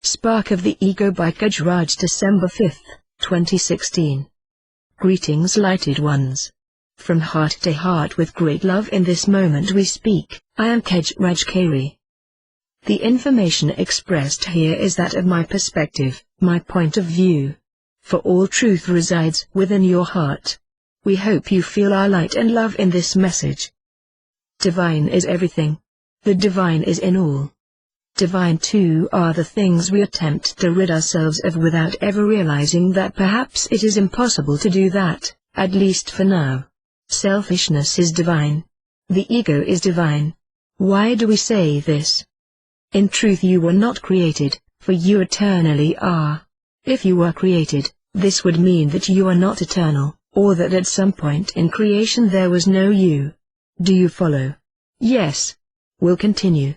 Spark of the Ego by KejRaj, December 5, 2016. Greetings, lighted ones. From heart to heart with great love in this moment we speak. I am KejRaj KayRy. The information expressed here is that of my perspective, my point of view. For all truth resides within your heart. We hope you feel our light and love in this message. Divine is everything. The divine is in all. Divine too are the things we attempt to rid ourselves of without ever realizing that perhaps it is impossible to do that, at least for now. Selfishness is divine. The ego is divine. Why do we say this? In truth you were not created, for you eternally are. If you were created, this would mean that you are not eternal, or that at some point in creation there was no you. Do you follow? Yes. We'll continue.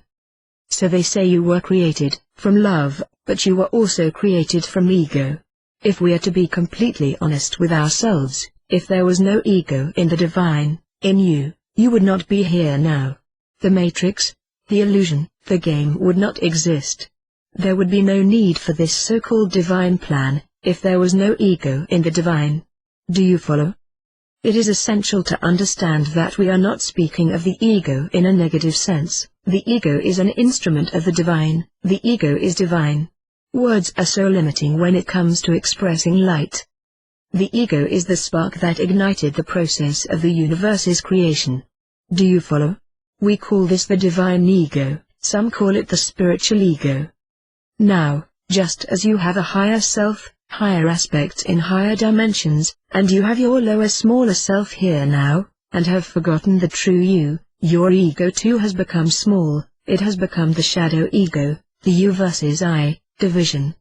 So they say you were created from love, but you were also created from ego. If we are to be completely honest with ourselves, if there was no ego in the divine, in you, you would not be here now. The matrix, the illusion, the game would not exist. There would be no need for this so-called divine plan, if there was no ego in the divine. Do you follow? It is essential to understand that we are not speaking of the ego in a negative sense. The ego is an instrument of the divine. The ego is divine. Words are so limiting when it comes to expressing light. The ego is the spark that ignited the process of the universe's creation. Do you follow? We call this the divine ego, some call it the spiritual ego. Now, just as you have a higher self, higher aspects in higher dimensions, and you have your lower smaller self here now, and have forgotten the true you, your ego too has become small. It has become the shadow ego, the you versus I, division.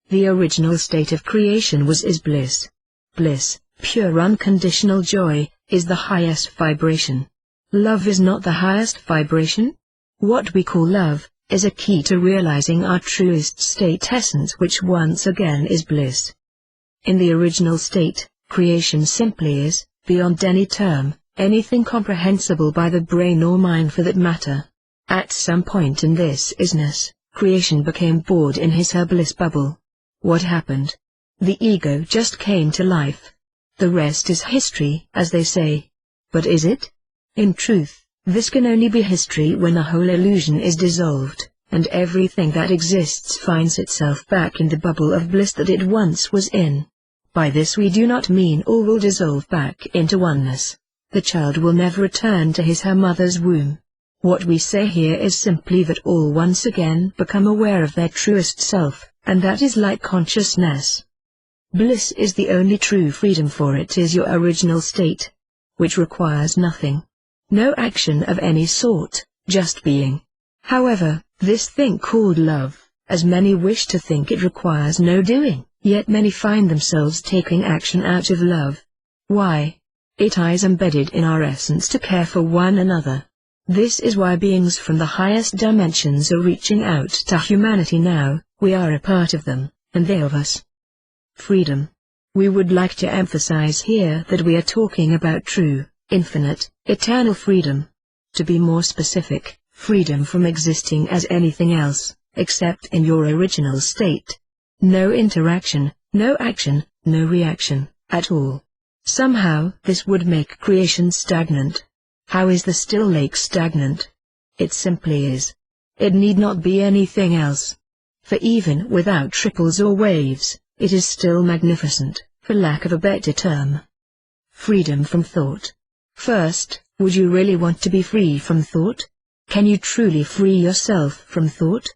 The original state of creation is bliss. Bliss, pure unconditional joy, is the highest vibration. Love is not the highest vibration? What we call love, is a key to realizing our truest state essence, which once again is bliss. In the original state, creation simply is, beyond any term, anything comprehensible by the brain or mind for that matter. At some point in this isness, creation became bored in her bliss bubble. What happened? The ego just came to life. The rest is history, as they say. But is it? In truth, this can only be history when the whole illusion is dissolved, and everything that exists finds itself back in the bubble of bliss that it once was in. By this we do not mean all will dissolve back into oneness. The child will never return to her mother's womb. What we say here is simply that all once again become aware of their truest self, and that is light consciousness. Bliss is the only true freedom, for it is your original state, which requires nothing. No action of any sort, just being. However, this thing called love, as many wish to think it requires no doing, yet many find themselves taking action out of love. Why? It is embedded in our essence to care for one another. This is why beings from the highest dimensions are reaching out to humanity now. We are a part of them, and they of us. Freedom. We would like to emphasize here that we are talking about true, infinite, eternal freedom. To be more specific, freedom from existing as anything else, except in your original state. No interaction, no action, no reaction, at all. Somehow this would make creation stagnant. How is the still lake stagnant? It simply is. It need not be anything else. For even without ripples or waves, it is still magnificent, for lack of a better term. Freedom from thought. First, would you really want to be free from thought? Can you truly free yourself from thought?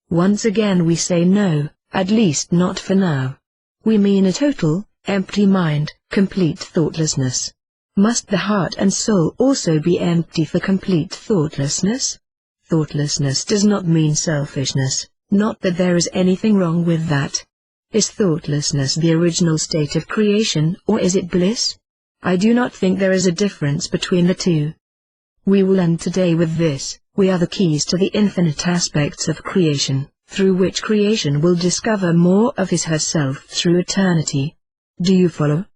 Once again we say no, at least not for now. We mean a total, empty mind, complete thoughtlessness. Must the heart and soul also be empty for complete thoughtlessness? Thoughtlessness does not mean selfishness, not that there is anything wrong with that. Is thoughtlessness the original state of creation, or is it bliss? I do not think there is a difference between the two. We will end today with this: we are the keys to the infinite aspects of creation, through which creation will discover more of herself through eternity. Do you follow?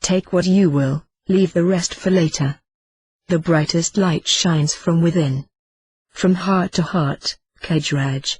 Take what you will, leave the rest for later. The brightest light shines from within. From heart to heart, KejRaj.